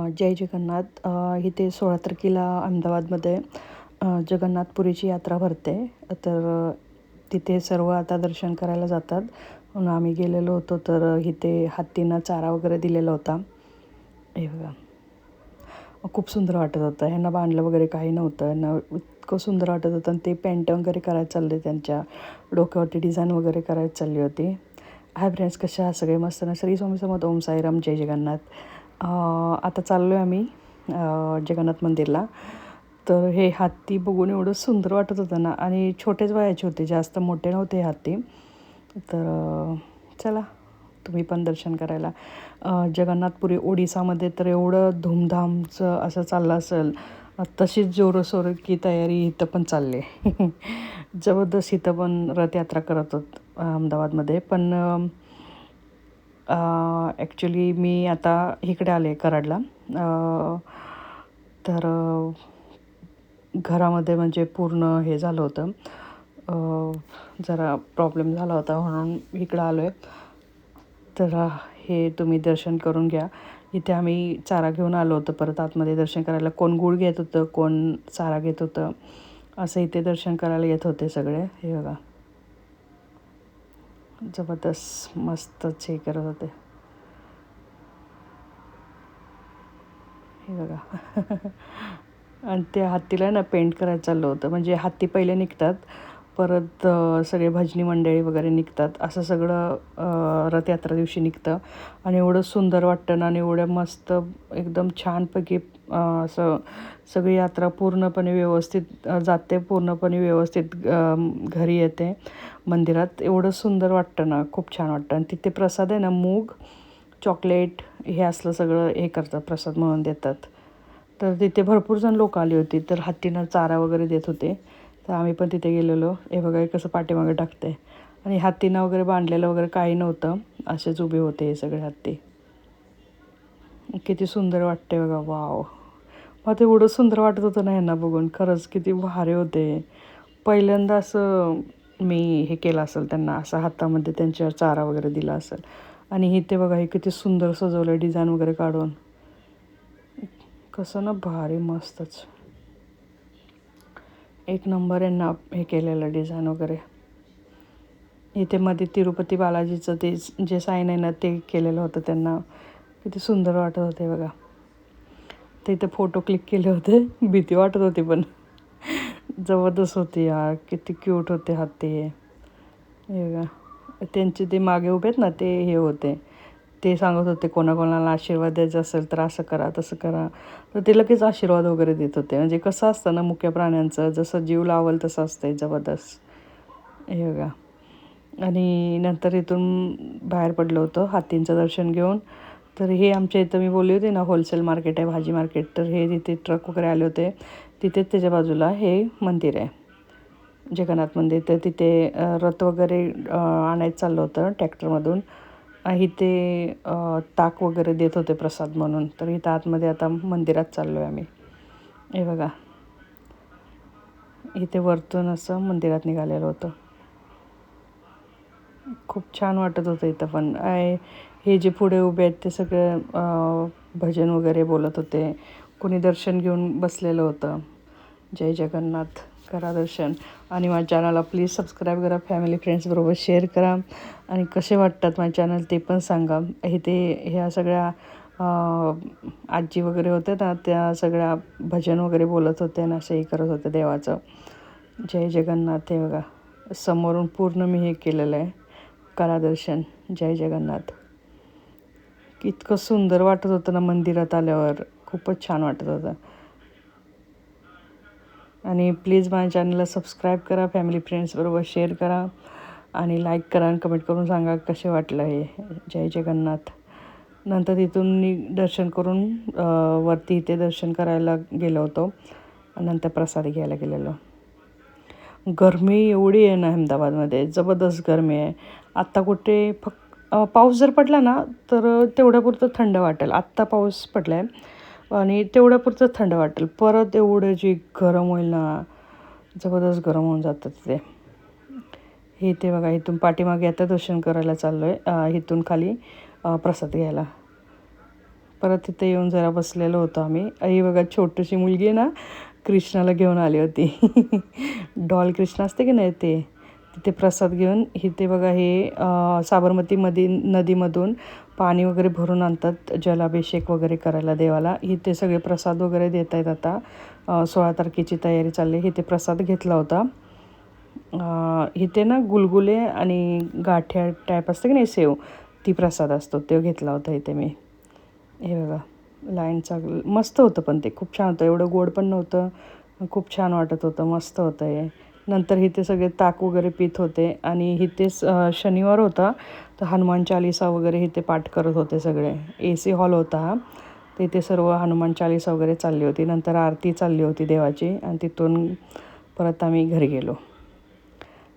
जय जगन्नाथ. इथे 16 तारखेला अहमदाबादमध्ये जगन्नाथपुरीची यात्रा भरते. तर तिथे सर्व आता दर्शन करायला जातात. म्हणून आम्ही गेलेलो होतो. तर इथे हत्तींना चारा वगैरे दिलेला होता. हे बघा, खूप सुंदर वाटत होतं. ह्यांना बांधलं वगैरे काही नव्हतं. ह्यांना इतकं सुंदर वाटत होतं. आणि ते पेंट वगैरे करायला चालले, त्यांच्या डोक्यावरती डिझाईन वगैरे करायला चालली होती. हाय फ्रेंड्स, कशा आहात सगळे? मस्त ना? श्री स्वामी समर्थ, ओम साईराम, जय जगन्नाथ. आता चाललो आहे आम्ही जगन्नाथ मंदिरला. तर हे हत्ती बघून एवढं सुंदर वाटत होतं ना. आणि छोटेच वयाचे होते, जास्त मोठे नव्हते हत्ती. तर चला, तुम्ही पण दर्शन करायला. जगन्नाथपुरी ओडिसामध्ये तर एवढं धूमधामचं असं चाललं असेल, तशीच जोरसोर की तयारी इथं पण चालली आहे. जबरदस्त इथं पण रथयात्रा करत होत अहमदाबादमध्ये. पण ॲक्च्युली मी आता इकडे आले कराडला. तर घरामध्ये म्हणजे पूर्ण हे झालं होतं, जरा प्रॉब्लेम झाला होता, म्हणून इकडं आलो आहे. तर हे तुम्ही दर्शन करून घ्या. इथे आम्ही चारा घेऊन आलो होतो परत आतमध्ये दर्शन करायला. कोण गुळ घेत होतं, कोण चारा घेत होतं, असं इथे दर्शन करायला येत होते सगळे. हे बघा, जबरदस्त मस्तच हे करत होते. हे बघा. आणि त्या हत्तीला ना पेंट करायचं चाललं होतं. म्हणजे हत्ती पहिले निघतात, परत सगळे भजनी मंडळी वगैरे निघतात, असं सगळं रथयात्रा दिवशी निघतं. आणि एवढं सुंदर वाटतं ना, आणि एवढं मस्त एकदम छानपैकी असं सगळी यात्रा पूर्णपणे व्यवस्थित जाते, पूर्णपणे व्यवस्थित घरी येते मंदिरात. एवढं सुंदर वाटतं ना, खूप छान वाटतं. आणि तिथे प्रसाद आहे ना, मूग, चॉकलेट हे असलं सगळं हे करतात, प्रसाद म्हणून देतात. तर तिथे भरपूर जण लोक आली होती. तर हत्तींना चारा वगैरे देत होते. तर आम्ही पण तिथे गेलेलो. हे बघा, कसं पाठीमागे टाकते. आणि हत्तींना वगैरे बांधलेलं वगैरे काही नव्हतं, असेच उभे होते हे सगळे हत्ती. किती सुंदर वाटते बघा. वाव, मग ते एवढं सुंदर वाटत होतं ना ह्यांना बघून. खरंच किती भारी होते. पहिल्यांदा असं मी हे केलं असेल त्यांना, असं हातामध्ये त्यांच्यावर चारा वगैरे दिला असेल. आणि इथे बघा, हे किती सुंदर सजवलं डिझाईन वगैरे काढून. कसं ना, भारी मस्तच एक नंबर यांना हे केलेलं डिझाईन वगैरे. इथे मध्ये तिरुपती बालाजीचं ते जे साईन आहे ना, ते केलेलं होतं त्यांना. किती सुंदर वाटत होते बघा. ते इथे फोटो क्लिक केले होते. भीती वाटत होती, पण जबरदस्त होती यार. किती क्यूट होते हत्ती हे. बघा, त्यांचे ते मागे उभे आहेत ना, ते हे होते. ते सांगत होते कोणाकोणाला आशीर्वाद द्यायचा असेल तर असं करा, तसं करा. तर ते लगेच आशीर्वाद वगैरे देत होते. म्हणजे कसं असतं ना, मुक्या प्राण्यांचं जसं जीव लावल तसं असतंय. जबरदस्त. हे बघा. आणि नंतर इथून बाहेर पडलो होतो हत्तींचं दर्शन घेऊन. तर हे आमच्या इथं मी बोलली होती ना, होलसेल मार्केट आहे, भाजी मार्केट. तर हे तिथे ट्रक वगैरे आले होते. तिथेच त्याच्या बाजूला हे मंदिर आहे, जगन्नाथ मंदिर. तर तिथे रथ वगैरे आणायचं चाललं होतं ट्रॅक्टरमधून. इथे ताक वगैरे देत होते प्रसाद म्हणून. तर इथं आतमध्ये आता मंदिरात चाललो आहे आम्ही. हे बघा, इथे वरतून असं मंदिरात निघालेलं होतं. खूप छान वाटत होतं इथं पण. हे जे पुढे उभे आहेत ते सगळे भजन वगैरे बोलत होते. कोणी दर्शन घेऊन बसलेलं होतं. जय जगन्नाथ. करा दर्शन. आणि माझ्या चॅनलला प्लीज सबस्क्राईब करा, फॅमिली फ्रेंड्सबरोबर शेअर करा. आणि कसे वाटतात माझे चॅनल ते पण सांगा. ह्या सगळ्या आजी वगैरे होत्या ना, त्या सगळ्या भजन वगैरे बोलत होते आणि असंही करत होते देवाचं. जय जगन्नाथ. हे बघा, समोरून पूर्ण मी हे केलेलं आहे, करा दर्शन. जय जगन्नाथ. इतकं सुंदर वाटत होतं ना मंदिरात आल्यावर. खूपच छान वाटत होतं. आणि प्लीज माझ्या चॅनलला सबस्क्राईब करा, फॅमिली फ्रेंड्सबरोबर शेअर करा, आणि लाईक करा, आणि कमेंट करून सांगा कसे वाटलं हे. जय जगन्नाथ. नंतर तिथून दर्शन करून वरती इथे दर्शन करायला गेलो होतो. नंतर प्रसाद घ्यायला गेलेलो. गरमी एवढी आहे ना अहमदाबादमध्ये, जबरदस्त गरमी आहे. आत्ता कुठे पाऊस जर पडला ना, तर तेवढ्यापुरतं थंड वाटेल. आत्ता पाऊस पडला आहे आणि तेवढ्यापुरतं थंड वाटेल. परत एवढं जे गरम होईल ना, जबरदस्त गरम होऊन जातं तिथे. हे ते बघा, इथून पाठीमागे आता दर्शन करायला चाललो आहे. इथून खाली प्रसाद घ्यायला. परत तिथे येऊन जरा बसलेलो होतो आम्ही. आई बघा छोटीशी मुलगी ना कृष्णाला घेऊन आली होती. डॉल कृष्ण असते की नाही ते, तिथे प्रसाद घेऊन. इथे बघा हे नदीमधून पाणी वगैरे भरून आणतात जलाभिषेक वगैरे करायला देवाला. इथे सगळे प्रसाद वगैरे देत आहेत आता. 16 तारखेची तयारी चालली. इथे प्रसाद घेतला होता. इथे ना गुलगुले आणि गाठ्या टाईप असते की नाही सेव, ती प्रसाद असतो तो घेतला होता इथे मी. हे बघा लाईनचा मस्त होतं, पण ते खूप छान होतं. एवढं गोड पण नव्हतं, खूप छान वाटत होतं, मस्त होतं हे. नंतर इथे सगळे ताक वगैरे पित होते. आणि इथेच शनिवार होता तर हनुमान चालीसा वगैरे इथे पाठ करत होते सगळे. AC हॉल होता हा. तर इथे सर्व हनुमान चालीसा वगैरे चालली होती. नंतर आरती चालली होती देवाची आणि तिथून परत आम्ही घरी गेलो.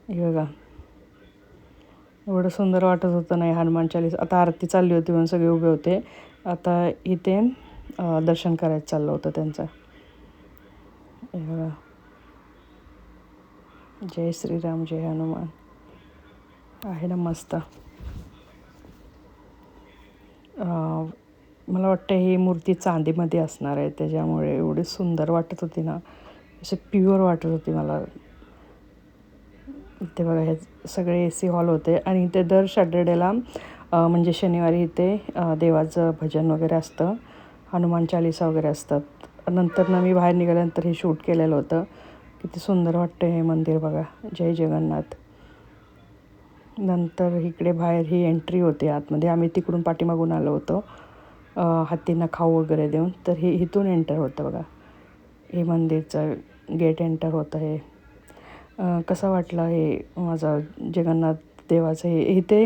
हे बघा एवढं सुंदर वाटत होतं नाही हनुमान चालीसा. आता आरती चालली होती म्हणून सगळे उभे होते. आता इथे दर्शन करायचं चाललं होतं त्यांचं. हे बघा जय श्रीराम जय हनुमान आहे ना मस्त. मला वाटतं ही मूर्ती चांदीमध्ये असणार आहे, त्याच्यामुळे एवढी सुंदर वाटत होती ना, असे प्युअर वाटत होती मला. इथे बघा हे सगळे AC हॉल होते. आणि इथे दर सॅटर्डेला म्हणजे शनिवारी इथे देवाचं भजन वगैरे असतं, हनुमान चालीसा वगैरे असतात. नंतर ना मी बाहेर निघाल्यानंतर हे शूट केलेलं होतं. किती सुंदर वाटतं हे मंदिर बघा. जय जगन्नाथ. नंतर इकडे बाहेर ही एंट्री होती आतमध्ये. आम्ही तिकडून पाठीमागून आलो होतो हत्तींना खाऊ वगैरे देऊन. तर हे इथून एंटर होतं बघा. हे मंदिरचं गेट एंटर होतं हे. कसा वाटला हे माझा जगन्नाथ देवाचं हे. इथे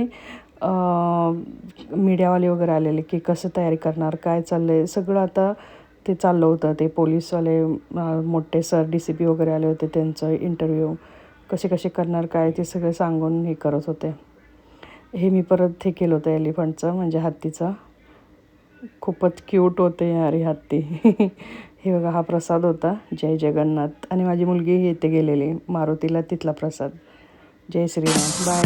मीडियावाले वगैरे आलेले की कसं तयारी करणार, काय चाललं आहे सगळं. आता ते चाललं होतं. ते पोलीसवाले मोठे सर DCP वगैरे आले होते, त्यांचं इंटरव्ह्यू कसे कसे करणार काय ते सगळे सांगून हे करत होते. हे मी परत हे केलं होतं एलिफंटचं म्हणजे हत्तीचं. खूपच क्यूट होते यार हे हत्ती. हे बघा हा प्रसाद होता जय जगन्नाथ. आणि माझी मुलगी इथे गेलेली मारुतीला, तिथला प्रसाद. जय श्रीराम. बाय.